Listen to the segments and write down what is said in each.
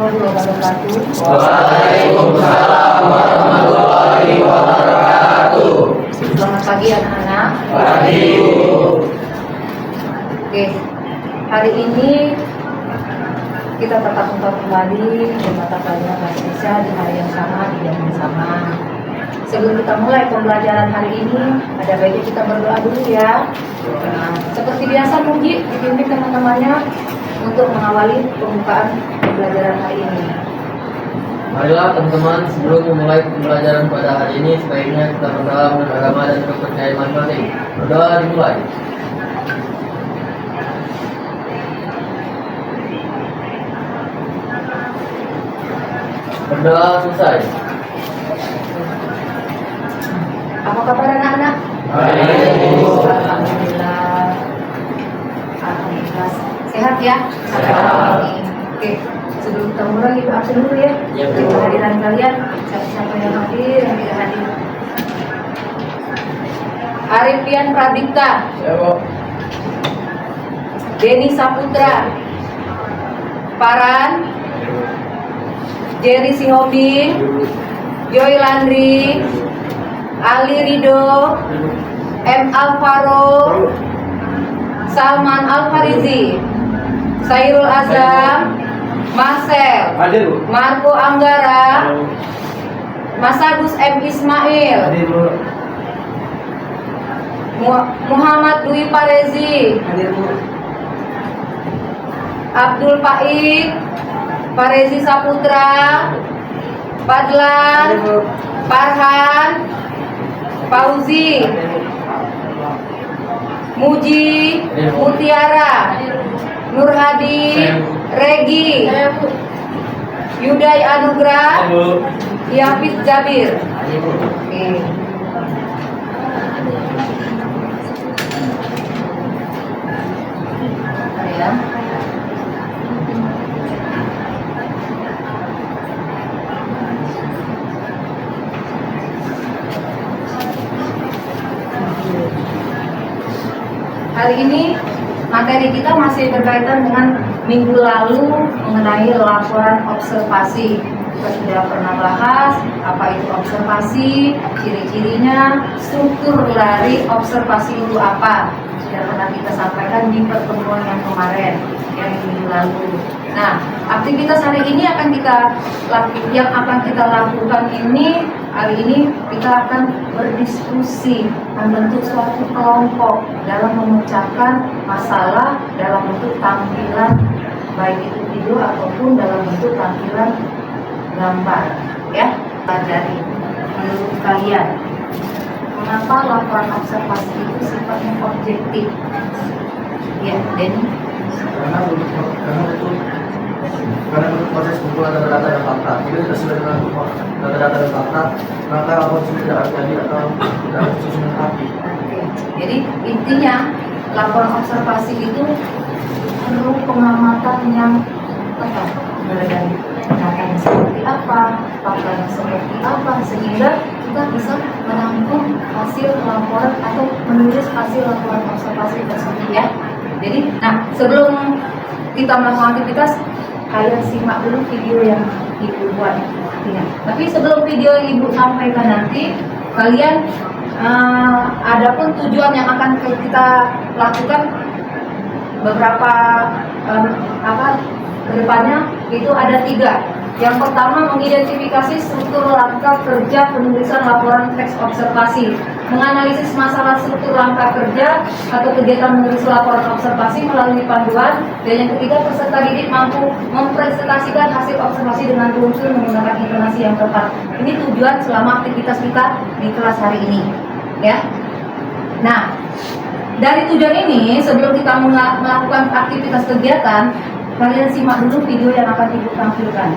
warahmatullahi wabarakatuh. Waalaikumsalam warahmatullahi wabarakatuh. Selamat pagi anak-anak. Pagi. Oke, hari ini kita tetap kembali ke mata pelajaran bahasa Indonesia di hari yang sama, di jam yang sama. Sebelum kita mulai pembelajaran hari ini, ada baiknya kita berdoa dulu ya. Nah, seperti biasa, Mugi dipimpin teman-temannya untuk mengawali pembukaan pembelajaran hari ini. Marilah teman-teman, sebelum memulai pembelajaran pada hari ini, sebaiknya kita berdoa menurut agama dan kepercayaan masing-masing. Berdoa dimulai. Berdoa selesai. Apa kabar anak-anak? Baik. Alhamdulillah. Alhamdulillah. Sehat ya? Sehat. Oke, sebelum kita mulai ibu absen dulu ya. Iya, Bu. Kehadiran kalian, siapa yang hadir, yang tidak hadir. Arifian Pradipta, Ya, Bu. Denny Saputra, Paran, Jerry Sihombing, Joy Landry, Ali Rido, M. Alvaro, Salman Al-Farizi, Sairul Azam, Marcel, Hadir, Bu. Marco Anggara, Mas Agus M. Ismail, Hadir, Bu. Muhammad Dwi Parezi, Hadir, Bu. Abdul Paik, Parezi Saputra, Padlan, Farhan, Fauzi, Muji, Mutiara, Nur Hadi, Regi, Yudai Anugrah, Yafid Jabir. Hadir, Bu. Oke. Ya. Hari ini materi kita masih berkaitan dengan minggu lalu mengenai laporan observasi. Kita sudah pernah bahas apa itu observasi, ciri-cirinya, struktur dari observasi itu apa. Sudah pernah kita sampaikan di pertemuan yang kemarin, yang minggu lalu. Nah, aktivitas hari ini akan kita lakukan ini. Hari ini kita akan berdiskusi, membentuk suatu kelompok dalam memecahkan masalah dalam bentuk tampilan, baik itu video ataupun dalam bentuk tampilan gambar. Ya, pelajari menurut kalian, mengapa laporan observasi itu sifatnya objektif? Ya, Denny. Karena untuk proses kumpulan data-data dan fakta, jika tidak sesuai dengan data-data dan fakta, maka laporan tersebut tidak akan jadi atau tidak sesuai dengan api. Oke. Jadi intinya laporan observasi itu perlu pengamatan yang tepat, mulai dari datanya seperti apa, faktanya seperti apa, sehingga kita bisa menampung hasil laporan atau menulis hasil laporan observasi tersebut ya. Jadi, nah sebelum kita melakukan aktivitas, kalian simak dulu video yang ibu buat. Ya. Tapi sebelum video yang ibu sampaikan nanti, kalian adapun tujuan yang akan kita lakukan beberapa kedepannya itu ada 3. Yang pertama, mengidentifikasi struktur langkah kerja penulisan laporan teks observasi, menganalisis masalah struktur langkah kerja atau kegiatan menulis laporan observasi melalui panduan, dan yang ketiga, peserta didik mampu mempresentasikan hasil observasi dengan runsur menggunakan intonasi yang tepat. Ini tujuan selama aktivitas kita di kelas hari ini, ya. Nah, dari tujuan ini, sebelum kita melakukan aktivitas kegiatan, kalian simak dulu video yang akan ibu tampilkan.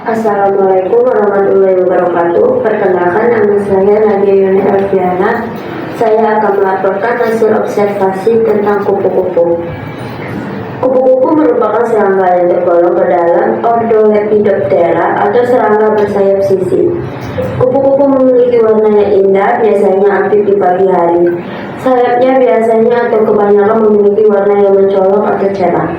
Assalamualaikum warahmatullahi wabarakatuh. Perkenalkan, nama saya Nadia Yuni Alfiana. Saya akan melaporkan hasil observasi tentang kupu-kupu. Kupu-kupu merupakan serangga yang tergolong ke dalam ordo Lepidoptera atau serangga bersayap sisi. Kupu-kupu memiliki warna yang indah, biasanya aktif di pagi hari. Sayapnya biasanya atau kebanyakan memiliki warna yang mencolok atau cerah.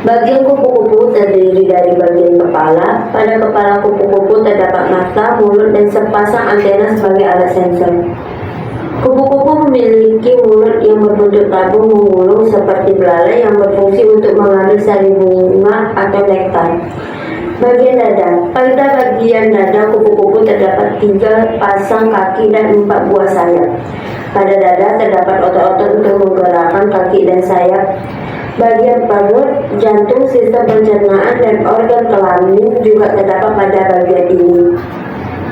Bagian kupu-kupu terdiri dari bagian kepala. Pada kepala kupu-kupu terdapat mata, mulut, dan sepasang antena sebagai alat sensor. Kupu-kupu memiliki mulut yang berbentuk tabung menggulung seperti belalai yang berfungsi untuk mengambil sari bunga atau nektar. Bagian dada. Pada bagian dada kupu-kupu terdapat 3 pasang kaki dan 4 buah sayap. Pada dada terdapat otot-otot untuk menggerakkan kaki dan sayap. Bagian perut, jantung, sistem pencernaan, dan organ kelamin juga terdapat pada bagian ini.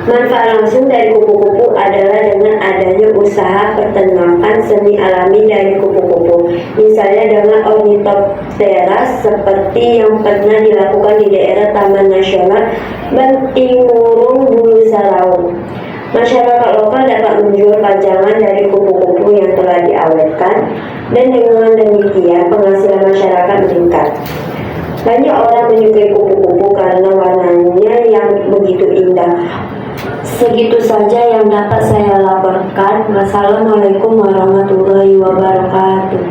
Manfaat langsung dari kupu-kupu adalah dengan adanya usaha peternakan semi alami dari kupu-kupu, misalnya dengan ornitoptera seperti yang pernah dilakukan di daerah Taman Nasional Bantimurung Bulu Saraung. Masyarakat lokal dapat menjual pajangan dari kupu-kupu yang telah diawetkan, dan dengan demikian penghasilan masyarakat meningkat. Banyak orang menyukai kupu-kupu karena warnanya yang begitu indah. Segitu saja yang dapat saya laporkan. Wassalamualaikum warahmatullahi wabarakatuh.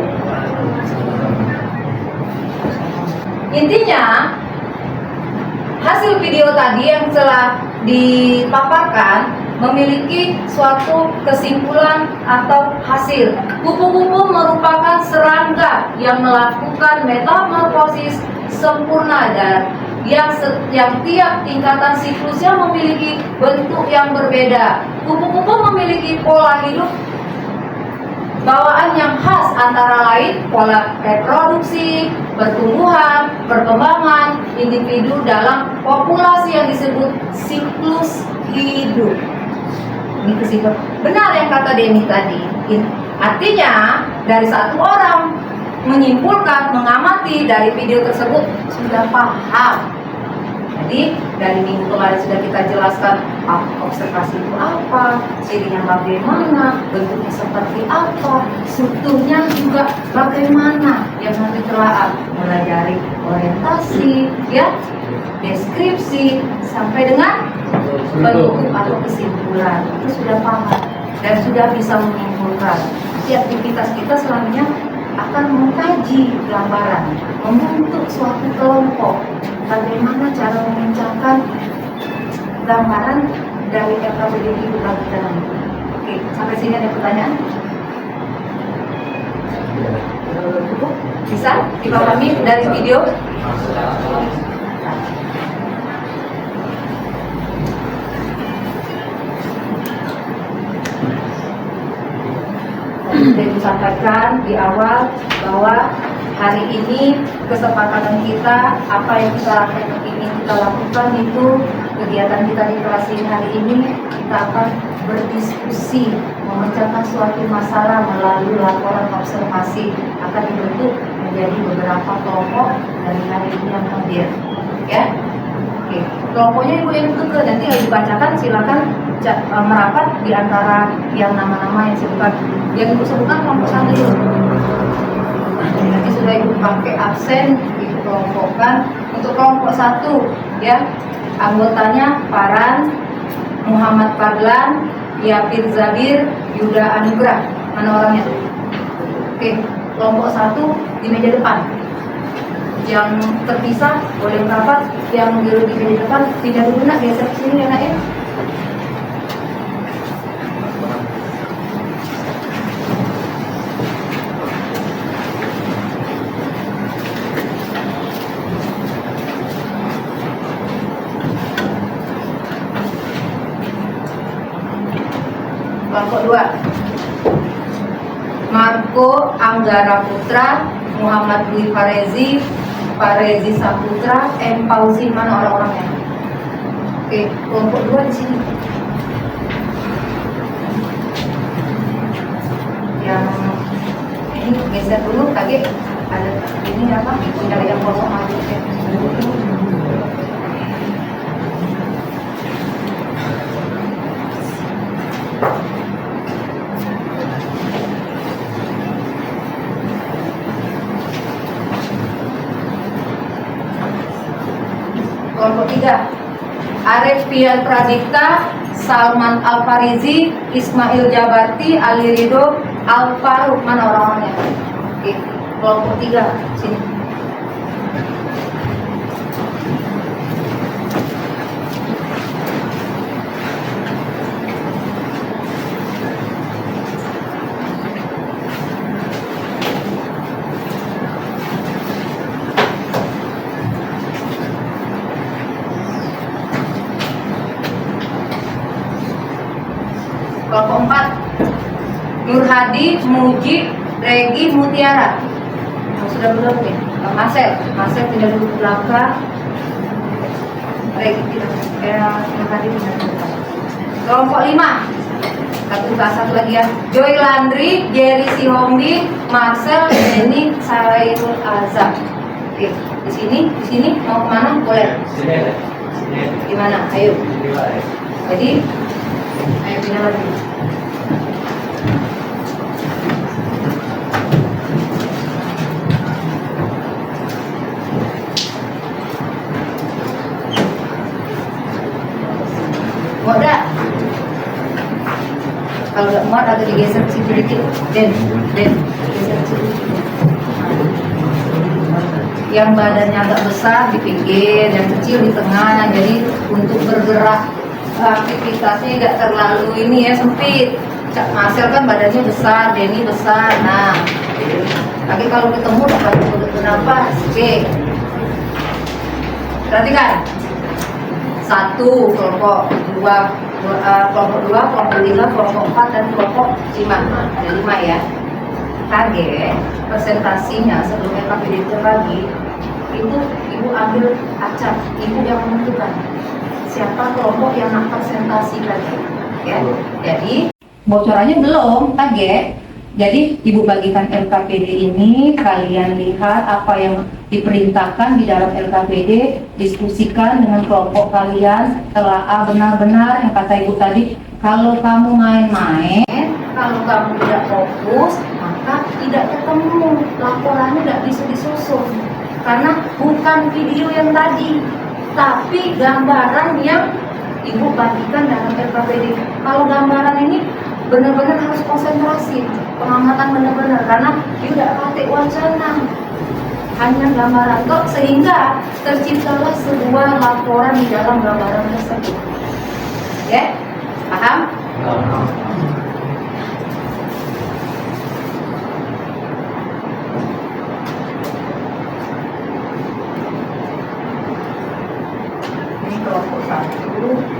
Intinya, hasil video tadi yang telah dipaparkan memiliki suatu kesimpulan atau hasil. Kupu-kupu merupakan serangga yang melakukan metamorfosis sempurna dan yang tiap tingkatan siklusnya memiliki bentuk yang berbeda. Kupu-kupu memiliki pola hidup bawaan yang khas, antara lain pola reproduksi, pertumbuhan, perkembangan individu dalam populasi yang disebut siklus hidup. Ini kesimpulan. Benar yang kata Denny tadi. Artinya dari satu orang menyimpulkan, mengamati dari video tersebut sudah paham. Jadi dari minggu kemarin sudah kita jelaskan observasi itu apa, cirinya bagaimana, bentuknya seperti apa, strukturnya juga bagaimana, yang nanti telah melajari orientasi, ya, deskripsi sampai dengan bentuk atau kesimpulan. Itu sudah paham dan sudah bisa menyimpulkan. Jadi aktivitas kita selanjutnya akan mengkaji gambaran, membentuk suatu kelompok, bagaimana cara mengencangkan gambaran dari FKBD hidup kita. Oke, sampai sini ada pertanyaan? Bisa dipahami dari video? Saya sampaikan di awal bahwa hari ini kesepakatan kita, apa yang kita ingin kita lakukan itu, kegiatan kita di kelas ini hari ini, kita akan berdiskusi, memecahkan suatu masalah melalui laporan observasi, akan dibentuk menjadi beberapa kelompok dari hari ini yang hadir, ya. Oke, kelompoknya Ibu yang ke nanti yang dibacakan, silakan merapat di antara yang nama-nama yang disebutkan. Yang Ibu sebutkan kelompok satu dulu. Nanti sudah Ibu pakai absen, Ibu kelompokkan. Untuk kelompok satu, ya, anggotanya Paran, Muhammad Fadlan, Yapir Zabir, Yuda Anugrah. Mana orangnya? Oke, kelompok satu di meja depan. Yang terpisah boleh merapat, yang duduk di meja depan tidak dulu, nak, geser ke sini ya, nak, ya. Kelompok 2, Marco Anggara Putra, Muhammad Dwi Farezi, Farezi Saputra, M. Pausi. Mana orang-orangnya? Oke, kelompok 2 di sini. Yang ini geser dulu, kaget ada ini apa? Ada yang kosong aja. Kelompok 3, Arifia Pradipta, Salman Al-Farizi, Ismail Jabarti, Ali Ridho, Al-Faruq. Mana orang-orangnya? Oke, kelompok 3, sini. Kelompok 4, Nur Hadi, Muji, Regi, Mutiara. Sudah belum nih? Marcel tidak duduk belakang. Regi tidak, Nur Hadi tidak duduk belakang. Kelompok 5, satu lagi ya. Joy Landry, Jerry Sihombi, Marcel, Denny, Sairul Azam. Oke, di sini mau kemana? Boleh. Di mana? Ayo. Jadi ayo pindah lagi. Mudah. Kalau nggak muat agak digeser ke situ dikit. Den, geser ke situ. Yang badannya agak besar di pinggir, yang kecil di tengah. Jadi untuk bergerak aktivitasnya tidak terlalu ini ya, sempit. Cak Marcel kan badannya besar, Denny besar. Nah, tapi kalau ketemu dapat bernapas. Oke. Perhatikan. 1 kelompok 2, kelompok 3, kelompok 4 dan kelompok 5. Ada 5 ya. Target presentasinya sebelum LKPD terbagi itu ibu ambil acak, ibu yang menentukan siapa kelompok yang nak presentasi lagi, ya. Jadi bocorannya belum target. Jadi ibu bagikan LKPD ini, kalian lihat apa yang diperintahkan di dalam LKPD, diskusikan dengan kelompok kalian, telaah benar-benar yang kata ibu tadi. Kalau kamu main-main, kalau kamu tidak fokus, maka tidak ketemu, laporannya tidak bisa disusun. Karena bukan video yang tadi, tapi gambaran yang ibu bagikan dalam LKPD. Kalau gambaran ini benar-benar harus konsentrasi, pengamatan benar-benar, karena dia tidak pakai wacana, hanya gambaran kok, sehingga terciptalah sebuah laporan di dalam gambaran tersebut. Ya, paham? Ini kelompok 1.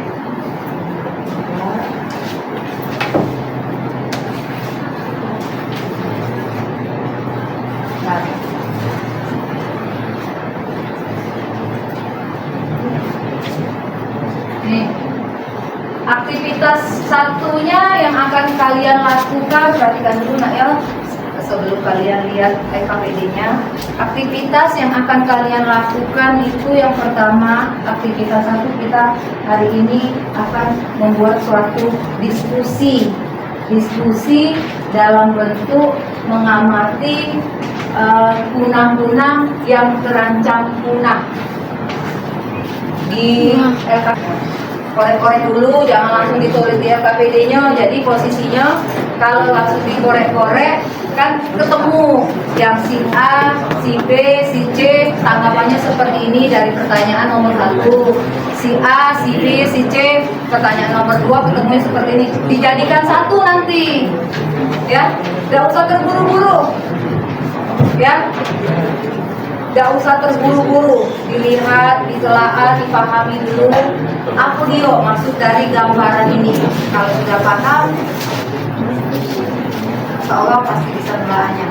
Aktivitas satunya yang akan kalian lakukan, perhatikan dulu nak ya, sebelum kalian lihat LKPD-nya. Aktivitas yang akan kalian lakukan itu yang pertama, aktivitas 1 kita hari ini akan membuat suatu diskusi dalam bentuk mengamati punang-punang yang terancam punah di LKPD. Korek-korek dulu, jangan langsung ditulis di LKPD-nya. Jadi posisinya kalau langsung dikorek-korek kan ketemu yang si A, si B, si C, tanggapannya seperti ini dari pertanyaan nomor 1. Si A, si B, si C, pertanyaan nomor 2 ketemunya seperti ini. Dijadikan satu nanti, ya, nggak usah terburu-buru, ya. Gak usah terburu-buru, dilihat, ditelaah, dipahami dulu apa dia maksud dari gambaran ini. Kalau sudah paham, insya Allah pasti bisa menelaahnya.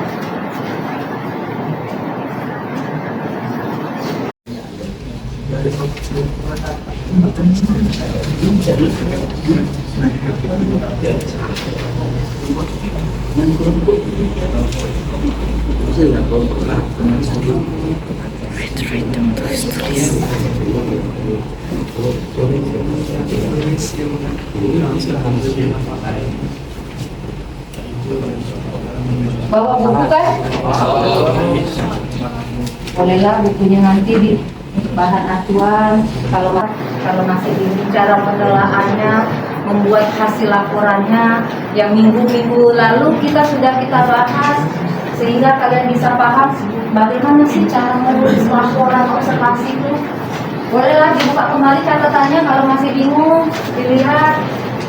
Bawa buku kan? Bolehlah bukunya nanti bahan acuan, kalau masih ini cara penelaannya, membuat hasil laporannya yang minggu-minggu lalu kita bahas, sehingga kalian bisa paham bagaimana sih cara menulis laporan observasi itu. Bolehlah dibuka kembali catatannya kalau masih bingung, dilihat,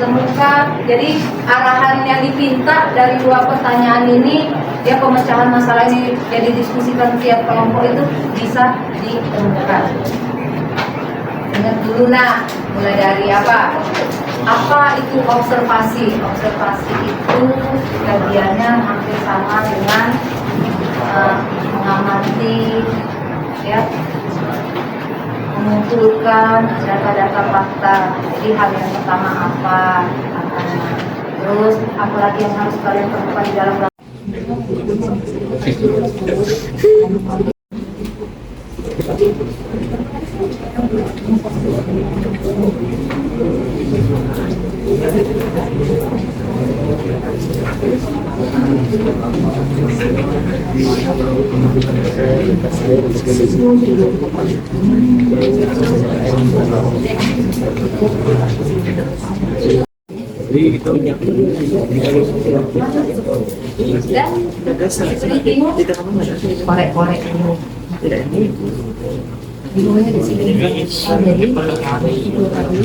temukan. Jadi arahan yang dipinta dari 2 pertanyaan ini, ya pemecahan masalah ini yang didiskusikan tiap kelompok itu bisa ditemukan. Ingat dulu nak, mulai dari apa? Apa itu observasi? Observasi itu bagiannya hampir sama dengan mengamati, ya, mengumpulkan data-data fakta. Jadi hal yang pertama apa? Terus apalagi yang harus kalian temukan di dalam korek-korek dulu. Bingungnya di sini. Jadi itu tadi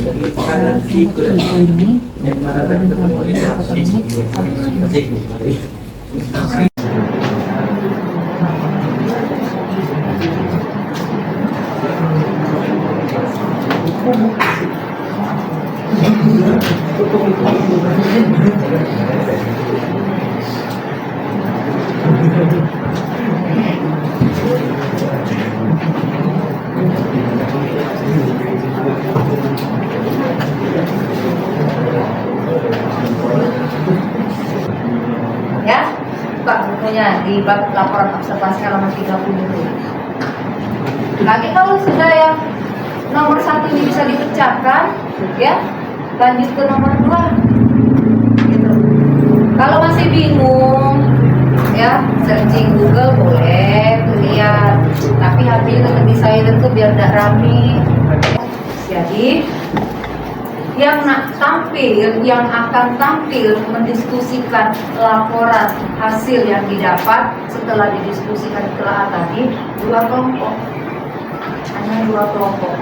ya, buka bukunya di bab laporan observasi halaman 30. Lagi kalau sudah yang nomor 1 ini bisa dipecahkan, ya, lanjut ke nomor 2. Gitu. Kalau masih bingung, ya, searching Google boleh, lihat, tapi HP-nya tetap di silent tuh biar tidak rame. Jadi yang akan tampil mendiskusikan laporan hasil yang didapat setelah didiskusikan telah tadi 2 kelompok, hanya 2 kelompok,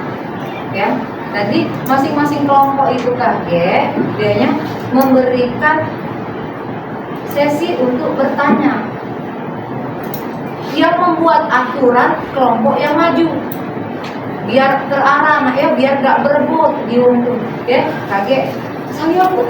ya. Jadi masing-masing kelompok itu dianya memberikan sesi untuk bertanya. Yang membuat aturan kelompok yang maju, biar terarah, ya, biar gak berebut diuntung, ya. Saya bu.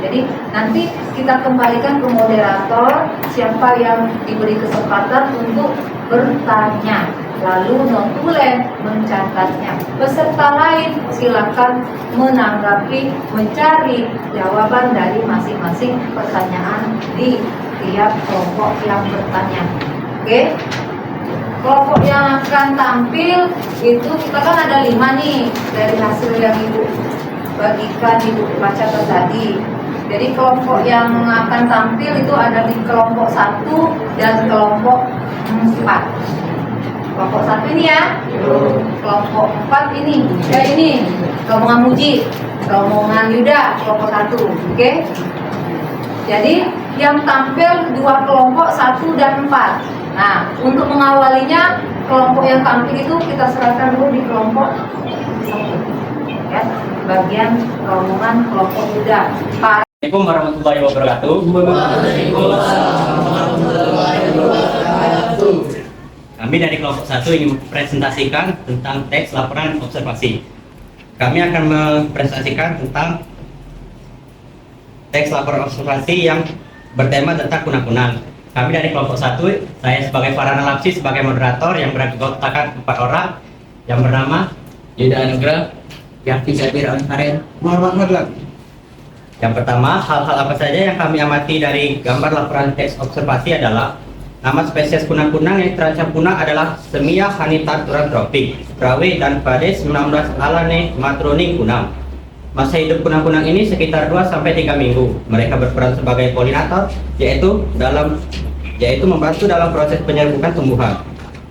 Jadi nanti kita kembalikan ke moderator siapa yang diberi kesempatan untuk bertanya, lalu notulen mencatatnya. Peserta lain silakan menanggapi, mencari jawaban dari masing-masing pertanyaan di tiap kelompok yang bertanya. Oke? Kelompok yang akan tampil itu kita kan ada 5 nih dari hasil yang ibu bagikan, ibu bacakan tadi. Jadi kelompok yang akan tampil itu ada di kelompok 1 dan kelompok 4. Kelompok 1 ini ya, kelompok 4 ini, ini rombongan Muji, rombongan Yuda, kelompok 1, oke? Jadi yang tampil 2 kelompok 1 dan 4. Nah, untuk mengawalinya kelompok yang tampil itu kita serahkan dulu di kelompok 1, ya, bagian rombongan kelompok Yuda. Assalamualaikum warahmatullahi wabarakatuh. Kami dari kelompok 1 ingin mempresentasikan tentang teks laporan observasi. Kami akan mempresentasikan tentang teks laporan observasi yang bertema tentang kunang-kunang. Kami dari kelompok 1, saya sebagai Farhana Lapsi sebagai moderator yang beranggotakan 4 orang yang bernama Yuda Anugrah, Yafi Sabir Ansaren, Muhammad Madlan. Yang pertama, hal-hal apa saja yang kami amati dari gambar laporan teks observasi adalah nama spesies kunang-kunang yang terancam punah adalah Semia hanita turantropik, Rawe dan Pades 19 alane matroni kunang. Masa hidup kunang-kunang ini sekitar 2-3 minggu. Mereka berperan sebagai polinator, yaitu membantu dalam proses penyerbukan tumbuhan.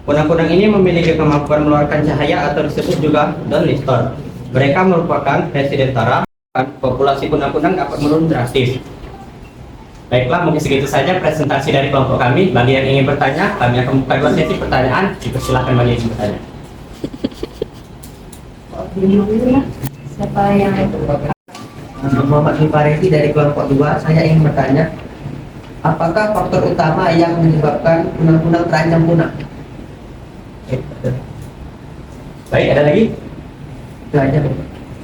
Kunang-kunang ini memiliki kemampuan mengeluarkan cahaya atau disebut juga dawn lifter. Mereka merupakan residentara. Populasi kunang-kunang dapat menurun drastis. Baiklah, mungkin segitu saja presentasi dari kelompok kami. Bagi yang ingin bertanya, kami akan buka 2 sesi pertanyaan. Dipersilakan bagi yang ingin bertanya. Siapa yang Muhammad Nifareti dari kelompok 2, saya ingin bertanya, apakah faktor utama yang menyebabkan kunang-kunang terancam punah? Baik, ada lagi? Itu aja.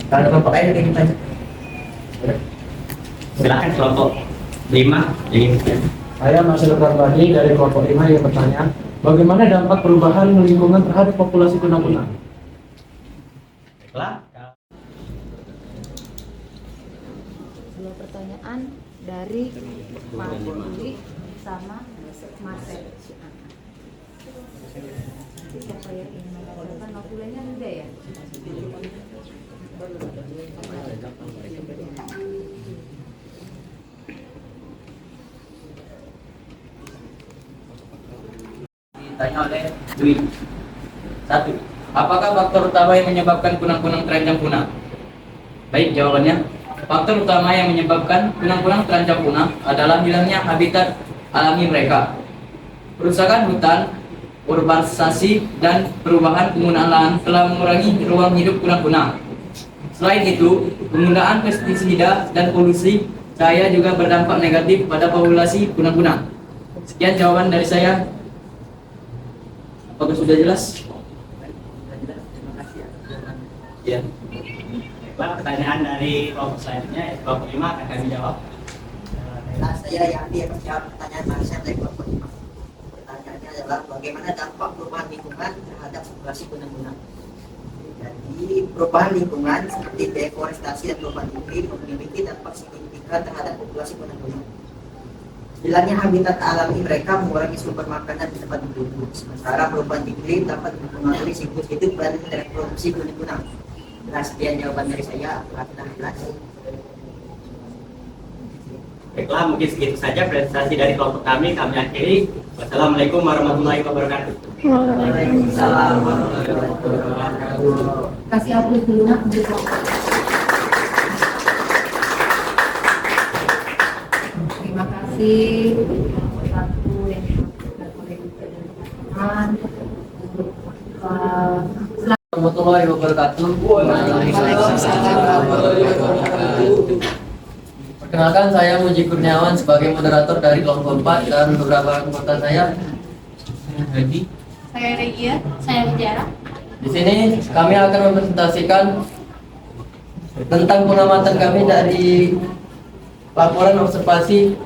Kalau kelompok lain ingin bertanya. Silakan kelompok 5 yang ingin bertanya. Saya Marcel Karbani dari kelompok 5 yang bertanya, bagaimana dampak perubahan lingkungan terhadap populasi kunang-kunang? Baiklah. dua pertanyaan dari Pak Budi sama Marcel. Siapa yang ingin mengatakan notulennya ada ya? Ditanya oleh Dwi. 1. Apakah faktor utama yang menyebabkan kunang-kunang terancam punah? Baik, jawabannya. Faktor utama yang menyebabkan kunang-kunang terancam punah adalah hilangnya habitat alami mereka. Kerusakan hutan, urbanisasi, dan perubahan penggunaan lahan telah mengurangi ruang hidup kunang-kunang. Selain itu, penggunaan pestisida dan polusi cahaya juga berdampak negatif pada populasi kunang-kunang. Sekian jawaban dari saya. Apakah sudah jelas? Ya. Baiklah, pertanyaan dari kelompok selanjutnya, kelompok 5 akan kami jawab. Saya Yandi akan menjawab pertanyaan Marcel dari kelompok 5. Pertanyaannya adalah bagaimana dampak perubahan lingkungan terhadap populasi kunang-kunang. Jadi perubahan lingkungan seperti deforestasi dan perubahan iklim memiliki dampak signifikan terhadap populasi kunang-kunang. Hilangnya habitat alami mereka mengurangi sumber makanan di tempat hidup. Sementara perubahan iklim dapat mempengaruhi siklus hidup dan reproduksi kunang-kunang. Nah, sekian jawaban dari saya. Baiklah, mungkin segitu saja presentasi dari kelompok kami. Kami akhiri. Wassalamualaikum warahmatullahi wabarakatuh. Waalaikumsalam warahmatullahi wabarakatuh. Kasih upload dulu nak untuk terima kasih satu yang dilakukan oleh teman-teman untuk Warahmatullahi wabarakatuh. Perkenalkan, saya Muji Kurniawan sebagai moderator dari kelompok 4 dan beberapa anggota saya. Saya Regia, saya Mutiara. Di sini kami akan mempresentasikan tentang pengamatan kami dari laporan observasi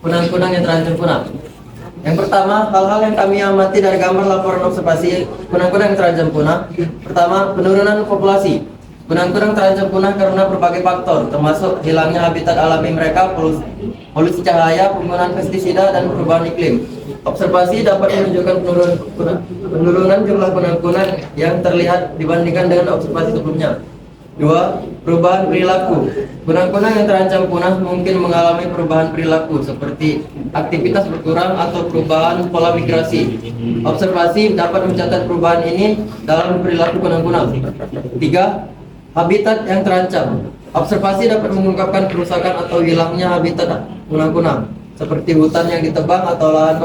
kunang-kunang yang terancam punah. Yang pertama, hal-hal yang kami amati dari gambar laporan observasi kunang-kunang yang terancam punah. Pertama, penurunan populasi. Kunang-kunang terancam punah karena berbagai faktor, termasuk hilangnya habitat alami mereka, polusi cahaya, penggunaan pestisida, dan perubahan iklim. Observasi dapat menunjukkan penurunan jumlah kunang-kunang yang terlihat dibandingkan dengan observasi sebelumnya. 2. Perubahan perilaku. Kunang-kunang yang terancam punah mungkin mengalami perubahan perilaku seperti aktivitas berkurang atau perubahan pola migrasi. Observasi dapat mencatat perubahan ini dalam perilaku kunang-kunang. 3. Habitat yang terancam. Observasi dapat mengungkapkan kerusakan atau hilangnya habitat kunang-kunang seperti hutan yang ditebang atau lahan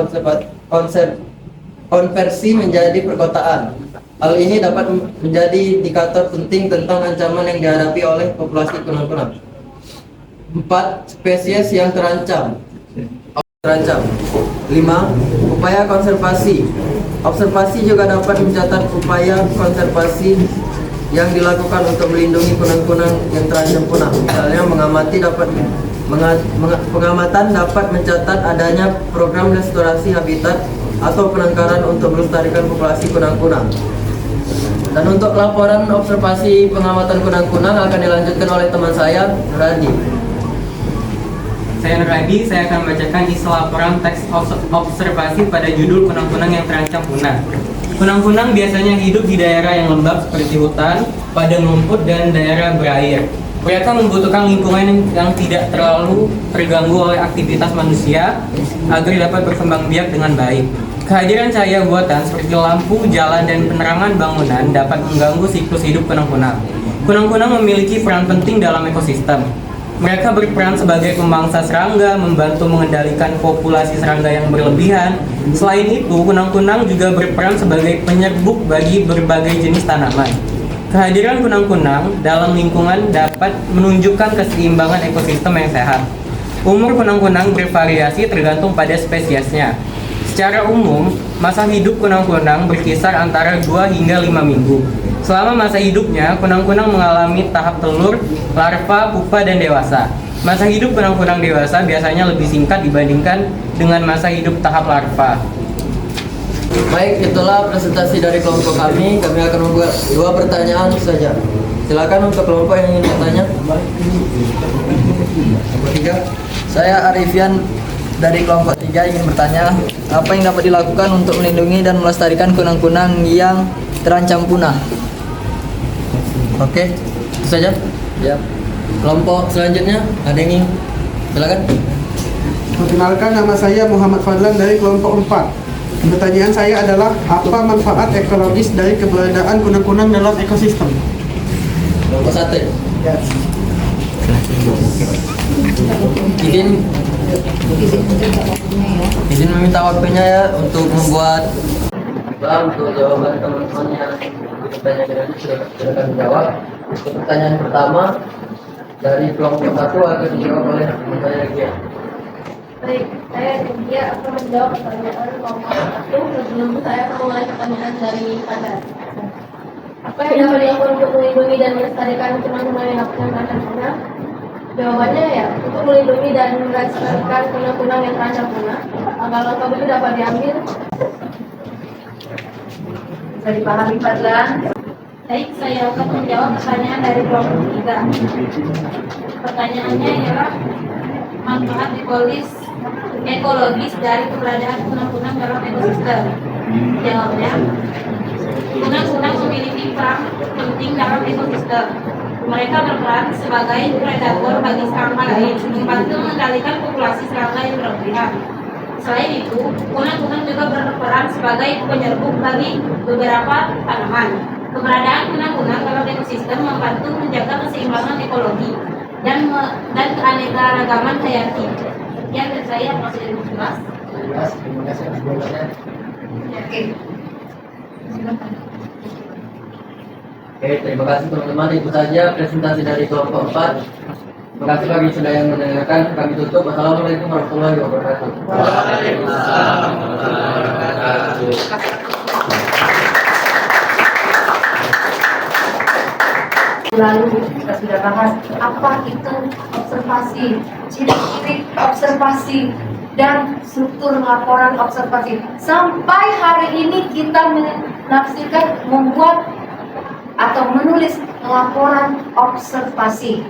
konversi menjadi perkotaan. Hal ini dapat menjadi indikator penting tentang ancaman yang dihadapi oleh populasi kunang-kunang. 4. Spesies yang terancam. 5. Upaya konservasi. Observasi juga dapat mencatat upaya konservasi yang dilakukan untuk melindungi kunang-kunang yang terancam punah. Misalnya pengamatan dapat mencatat adanya program restorasi habitat atau penangkaran untuk melestarikan populasi kunang-kunang. Dan untuk laporan observasi pengamatan kunang-kunang akan dilanjutkan oleh teman saya, Nuradi. Saya Nuradi, saya akan membacakan isi laporan teks observasi pada judul kunang-kunang yang terancam punah. Kunang-kunang biasanya hidup di daerah yang lembab seperti hutan, padang rumput, dan daerah berair. Mereka membutuhkan lingkungan yang tidak terlalu terganggu oleh aktivitas manusia agar dapat berkembang biak dengan baik. Kehadiran cahaya buatan seperti lampu, jalan, dan penerangan bangunan dapat mengganggu siklus hidup kunang-kunang. Kunang-kunang memiliki peran penting dalam ekosistem. Mereka berperan sebagai pemangsa serangga, membantu mengendalikan populasi serangga yang berlebihan. Selain itu, kunang-kunang juga berperan sebagai penyerbuk bagi berbagai jenis tanaman. Kehadiran kunang-kunang dalam lingkungan dapat menunjukkan keseimbangan ekosistem yang sehat. Umur kunang-kunang bervariasi tergantung pada spesiesnya. Secara umum, masa hidup kunang-kunang berkisar antara 2 hingga 5 minggu. Selama masa hidupnya, kunang-kunang mengalami tahap telur, larva, pupa, dan dewasa. Masa hidup kunang-kunang dewasa biasanya lebih singkat dibandingkan dengan masa hidup tahap larva. Baik, itulah presentasi dari kelompok kami. Kami akan membuat 2 pertanyaan saja. Silakan untuk kelompok yang ingin bertanya. Kelompok 3. Saya Arifian dari kelompok 3 ingin bertanya, apa yang dapat dilakukan untuk melindungi dan melestarikan kunang-kunang yang terancam punah? Oke, itu saja. Ya. Kelompok selanjutnya ada yang ingin? Silakan. Perkenalkan, nama saya Muhammad Fadlan dari kelompok 4. Pertanyaan saya adalah, apa manfaat ekologis dari keberadaan kunang-kunang dalam ekosistem? Kelompok 1. Ya. Izin meminta waktunya ya untuk membuat untuk jawaban teman-teman yang bertanya dengan silakan menjawab. Untuk pertanyaan pertama dari kelompok 1 akan dijawab oleh teman saya Gia. Baik, saya Dia akan menjawab pertanyaan kelompok 1. Sebelum saya akan mulai pertanyaan dari Anda. Apa yang dapat dilakukan untuk melindungi dan melestarikan kunang-kunang yang terancam punah? Jawabannya ya, untuk melindungi dan melestarikan kunang-kunang yang terancam punah, langkah-langkah itu dapat diambil. Bisa dipahami Fadlan? Baik, saya akan menjawab pertanyaan dari kelompok 3. Pertanyaannya ialah manfaat ekologis dari keberadaan kunang-kunang dalam ekosistem. Jawabnya, kunang-kunang memiliki peran penting dalam ekosistem. Mereka berperan sebagai predator bagi serangga lain, membantu mengendalikan populasi serangga yang berlebihan. Selain itu, kunang-kunang juga berperan sebagai penyerbuk bagi beberapa tanaman. Keberadaan kunang-kunang dalam ekosistem membantu menjaga keseimbangan ekologi dan keanekaragaman hayati. Sekian dari saya, masih ada jelas. Terima kasih atas jawabannya. Oke. Silakan. Oke, terima kasih teman-teman. Itu saja presentasi dari kelompok 4. Terima kasih bagi sudah yang mendengarkan. Kami tutup. Wassalamualaikum warahmatullahi wabarakatuh. Waalaikumsalam warahmatullahi wabarakatuh. Lalu kita sudah bahas apa itu observasi, ciri-ciri observasi, dan struktur laporan observasi. Sampai hari ini kita menafsirkan, membuat atau menulis laporan observasi.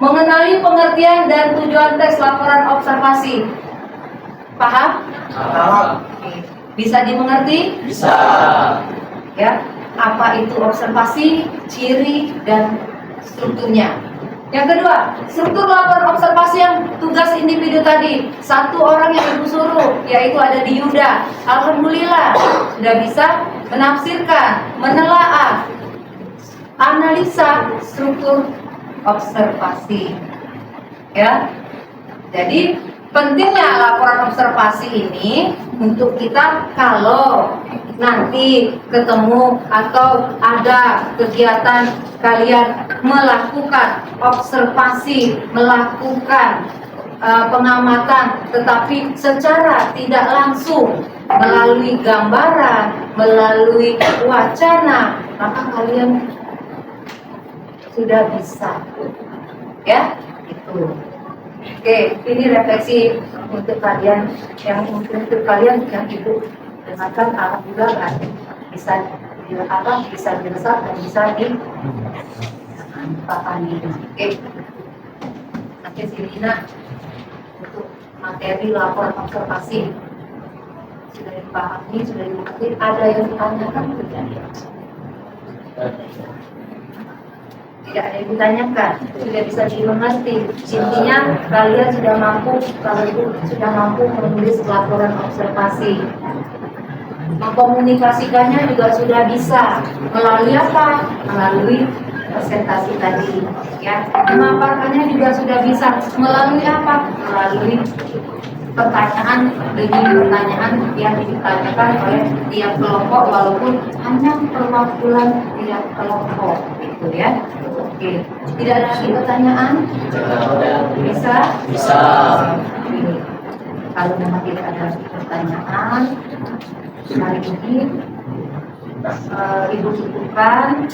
Mengenali pengertian dan tujuan teks laporan observasi. Paham? Paham. Oke. Bisa dimengerti? Bisa. Ya, apa itu observasi, ciri, dan strukturnya. Yang kedua, struktur laporan observasi yang tugas individu tadi. Satu orang yang ibu suruh, yaitu ada di Yuda. Alhamdulillah, sudah bisa menafsirkan, menelaah, analisa struktur observasi. Ya, jadi pentingnya laporan observasi ini untuk kita kalau nanti ketemu atau ada kegiatan kalian melakukan observasi, melakukan pengamatan, tetapi secara tidak langsung melalui gambaran, melalui wacana, maka kalian sudah bisa, ya, itu. Oke, ini refleksi untuk kalian yang itu dengarkan, alhamdulillah kan bisa diresap dan bisa dipahami. Oke, sampai sini nak untuk materi laporan observasi sudah dipahami, sudah dimengerti. Ada yang ditanyakan tidak? Oke, tidak ada yang ditanyakan, sudah bisa dimengerti. Intinya kalian sudah mampu, kalau itu sudah mampu menulis laporan observasi. Mengkomunikasikannya juga sudah bisa. Melalui apa? Melalui presentasi tadi, ya. Memaparkannya juga sudah bisa. Melalui apa? Melalui pertanyaan demi pertanyaan yang ditanyakan oleh tiap kelompok, walaupun hanya perwakilan tiap kelompok, gitu ya. Oke, tidak ada lagi pertanyaan? Bisa? Bisa. Oke. Kalau memang tidak ada pertanyaan hari ini, Ibu cukupkan.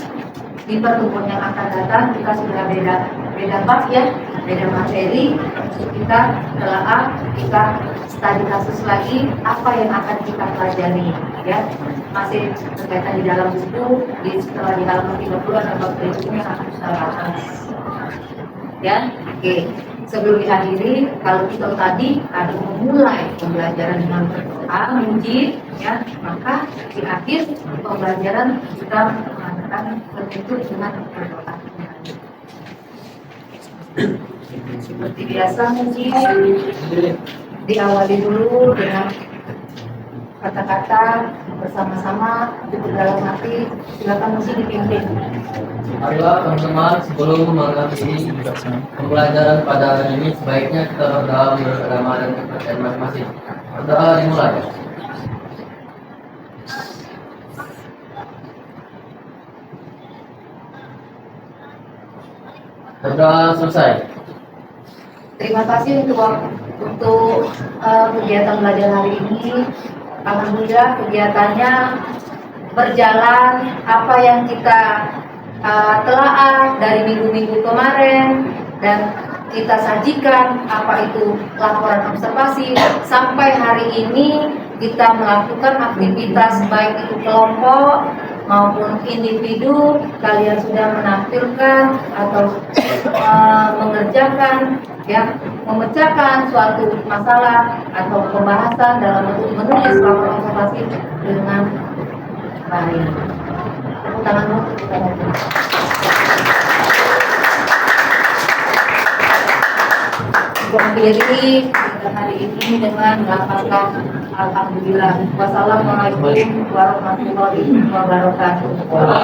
Di pertemuan yang akan datang kita sudah beda bab ya, beda materi. Kita telah kita studi kasus lagi apa yang akan kita pelajari ya, masih berkaitan di dalam buku. Setelah di halaman 30 ada bab berikutnya yang akan kita bahas ya. Oke, sebelum diakhiri, kalau kita tadi ada memulai pembelajaran dengan berdoa menguji ya, maka di akhir pembelajaran kita mengadakan penutup dengan berdoa. Seperti biasa mungkin diawali dulu dengan kata-kata bersama-sama di dalam hati. Silakan mesti dipimpin. Marilah teman-teman, sebelum mengakhiri pembelajaran pada hari ini, sebaiknya kita berdoa menurut agama dan kepercayaan masing-masing. Berdoa dimulai. Berdoa selesai. Terima kasih untuk kegiatan belajar hari ini. Alhamdulillah kegiatannya berjalan. Apa yang kita telaah dari minggu-minggu kemarin dan kita sajikan apa itu laporan observasi, sampai hari ini kita melakukan aktivitas baik itu kelompok maupun individu. Kalian sudah menampilkan atau mengerjakan ya, memecahkan suatu masalah atau pembahasan dalam bentuk menulis laporan observasi dengan baik. Tepuk tanganmu. Mengakhiri hari ini dengan melafazkan alhamdulillah. Wassalamualaikum warahmatullahi wabarakatuh.